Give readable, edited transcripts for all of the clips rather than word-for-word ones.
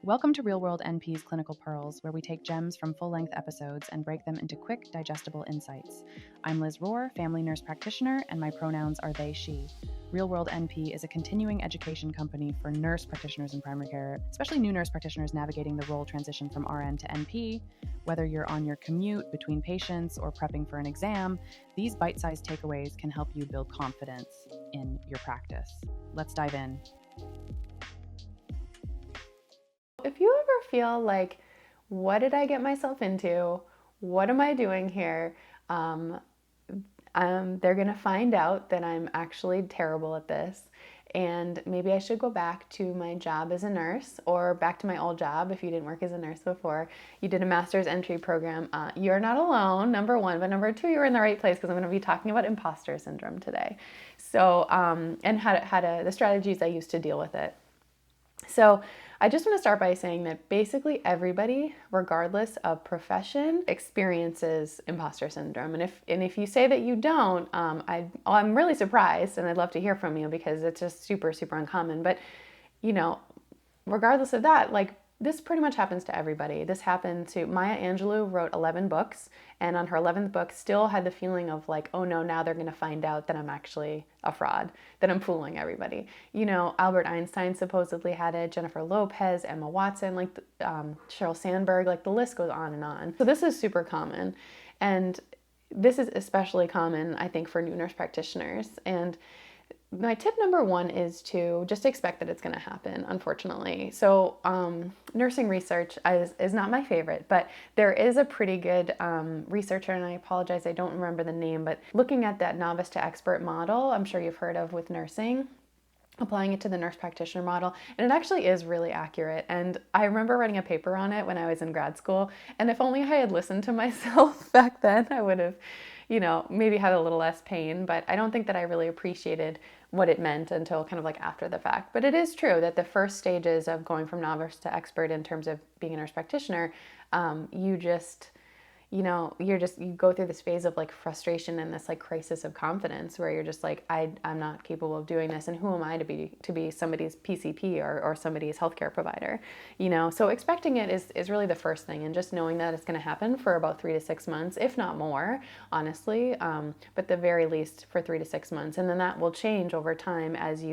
Welcome to Real World NP's Clinical Pearls, where we take gems from full-length episodes and break them into quick, digestible insights. I'm Liz Rohr, family nurse practitioner, and my pronouns are they, she. Real World NP is a continuing education company for nurse practitioners in primary care, especially new nurse practitioners navigating the role transition from RN to NP. Whether you're on your commute between patients or prepping for an exam, these bite-sized takeaways can help you build confidence in your practice. Let's dive in. If you ever feel like, what did I get myself into? What am I doing here? They're going to find out that I'm actually terrible at this. And maybe I should go back to my job as a nurse or back to my old job if you didn't work as a nurse before. You did a master's entry program. You're not alone, number one. But number two, you're in the right place because I'm going to be talking about imposter syndrome today. So, and the strategies I use to deal with it. So I just want to start by saying that basically everybody, regardless of profession, experiences imposter syndrome. And if you say that you don't, I'm really surprised, and I'd love to hear from you because it's just super, super uncommon. But regardless of that, this pretty much happens to everybody. This happened to Maya Angelou, wrote 11 books, and on her 11th book still had the feeling of like, oh no, now they're going to find out that I'm actually a fraud, that I'm fooling everybody. Albert Einstein supposedly had it, Jennifer Lopez, Emma Watson, Sheryl Sandberg, the list goes on and on. So this is super common, and this is especially common, I think, for new nurse practitioners. And my tip number one is to just expect that it's going to happen, unfortunately. So nursing research is not my favorite, but there is a pretty good researcher, and I apologize, I don't remember the name, but looking at that novice to expert model, I'm sure you've heard of with nursing, applying it to the nurse practitioner model, and it actually is really accurate. And I remember writing a paper on it when I was in grad school, and if only I had listened to myself back then, I would have, maybe had a little less pain. But I don't think that I really appreciated what it meant until kind of like after the fact. But it is true that the first stages of going from novice to expert in terms of being a nurse practitioner, you go through this phase of frustration and this crisis of confidence where you're just like, I'm not capable of doing this, and who am I to be somebody's PCP or somebody's healthcare provider, So expecting it is really the first thing, and just knowing that it's going to happen for about 3 to 6 months, if not more, honestly, but the very least for 3 to 6 months, and then that will change over time as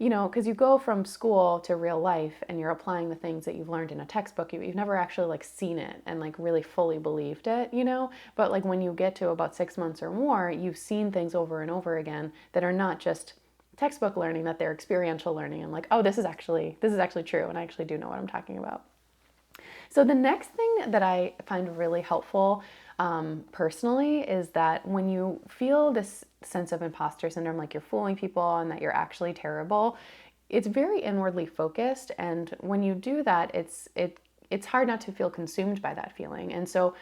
because you go from school to real life and you're applying the things that you've learned in a textbook. You've never actually seen it and really fully believed it, But when you get to about 6 months or more, you've seen things over and over again that are not just textbook learning, that they're experiential learning, and oh, this is actually true, and I actually do know what I'm talking about. So the next thing that I find really helpful personally is that when you feel this sense of imposter syndrome, like you're fooling people and that you're actually terrible, it's very inwardly focused. And when you do that, it's hard not to feel consumed by that feeling. And so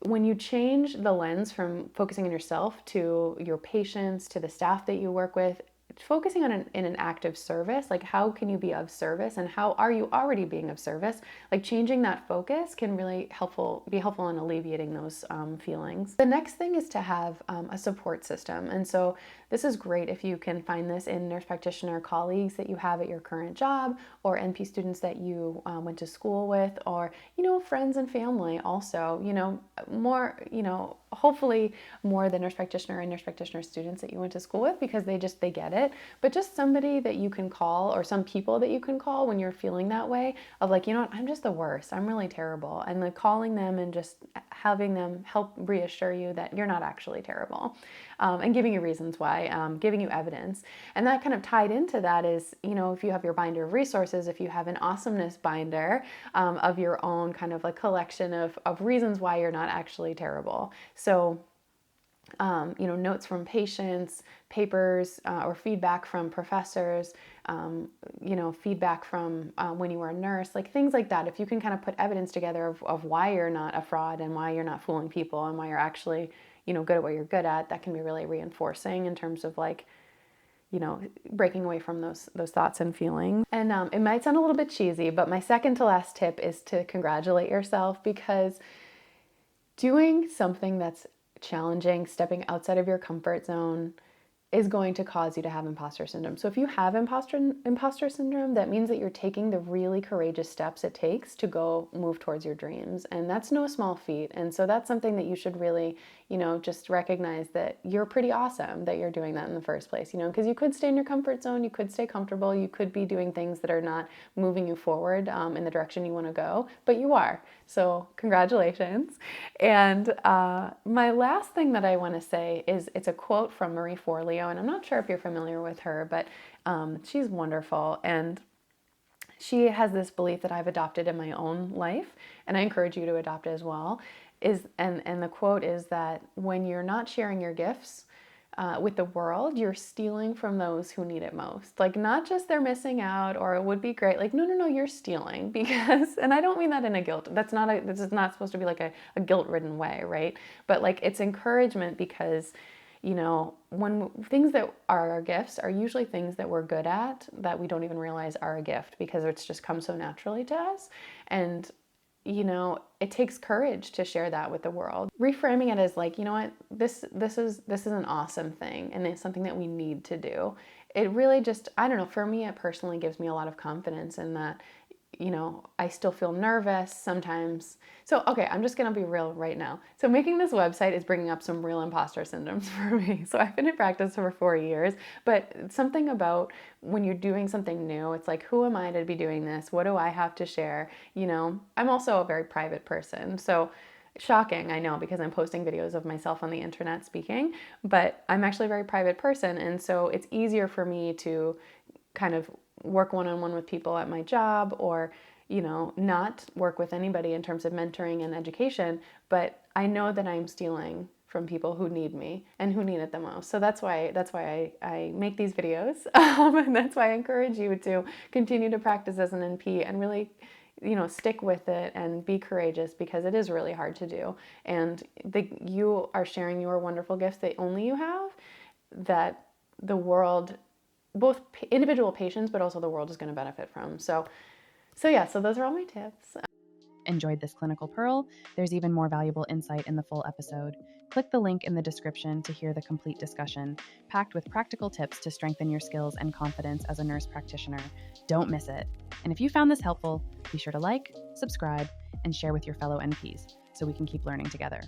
when you change the lens from focusing on yourself to your patients, to the staff that you work with, focusing on in an active service, how can you be of service, and how are you already being of service, changing that focus can really be helpful in alleviating those feelings. The next thing is to have a support system, and so this is great if you can find this in nurse practitioner colleagues that you have at your current job, or NP students that you went to school with, or friends and family also, more, hopefully more the nurse practitioner and nurse practitioner students that you went to school with, because they get it. But just somebody that you can call, or some people that you can call when you're feeling that way of what, I'm just the worst, I'm really terrible, and calling them and just having them help reassure you that you're not actually terrible, and giving you reasons why, giving you evidence. And that kind of tied into that is, if you have your binder of resources, if you have an awesomeness binder of your own kind of collection of reasons why you're not actually terrible. So notes from patients, papers, or feedback from professors, feedback from when you were a nurse, things like that. If you can kind of put evidence together of why you're not a fraud and why you're not fooling people and why you're actually, good at what you're good at, that can be really reinforcing in terms of breaking away from those thoughts and feelings. And it might sound a little bit cheesy, but my second to last tip is to congratulate yourself, because doing something that's challenging, stepping outside of your comfort zone, is going to cause you to have imposter syndrome. So if you have imposter syndrome, that means that you're taking the really courageous steps it takes to go move towards your dreams. And that's no small feat. And so that's something that you should really, just recognize that you're pretty awesome that you're doing that in the first place, because you could stay in your comfort zone, you could stay comfortable, you could be doing things that are not moving you forward in the direction you want to go, but you are. So congratulations. And my last thing that I want to say is it's a quote from Marie Forleo, and I'm not sure if you're familiar with her, but she's wonderful. And she has this belief that I've adopted in my own life, and I encourage you to adopt it as well. And the quote is that when you're not sharing your gifts with the world, you're stealing from those who need it most. Like, not just they're missing out or it would be great. Like, no, you're stealing because, and I don't mean that in a guilt. This is not supposed to be like a guilt-ridden way, right? But like, it's encouragement because, when things that are our gifts are usually things that we're good at that we don't even realize are a gift because it's just come so naturally to us. And it takes courage to share that with the world. Reframing it as like, what, this is an awesome thing and it's something that we need to do. It really just, I don't know, for me, it personally gives me a lot of confidence in that, I still feel nervous sometimes. So, okay, I'm just going to be real right now. So making this website is bringing up some real imposter syndromes for me. So I've been in practice for 4 years, but something about when you're doing something new, it's like, who am I to be doing this? What do I have to share? I'm also a very private person. So shocking, I know, because I'm posting videos of myself on the internet speaking, but I'm actually a very private person. And so it's easier for me to kind of work one-on-one with people at my job or, not work with anybody in terms of mentoring and education, but I know that I'm stealing from people who need me and who need it the most. So that's why I make these videos. And that's why I encourage you to continue to practice as an NP and really, stick with it and be courageous because it is really hard to do. And you are sharing your wonderful gifts that only you have, that the world, both individual patients, but also the world is going to benefit from. So those are all my tips. Enjoyed this clinical pearl? There's even more valuable insight in the full episode. Click the link in the description to hear the complete discussion, packed with practical tips to strengthen your skills and confidence as a nurse practitioner. Don't miss it. And if you found this helpful, be sure to like, subscribe, and share with your fellow NPs so we can keep learning together.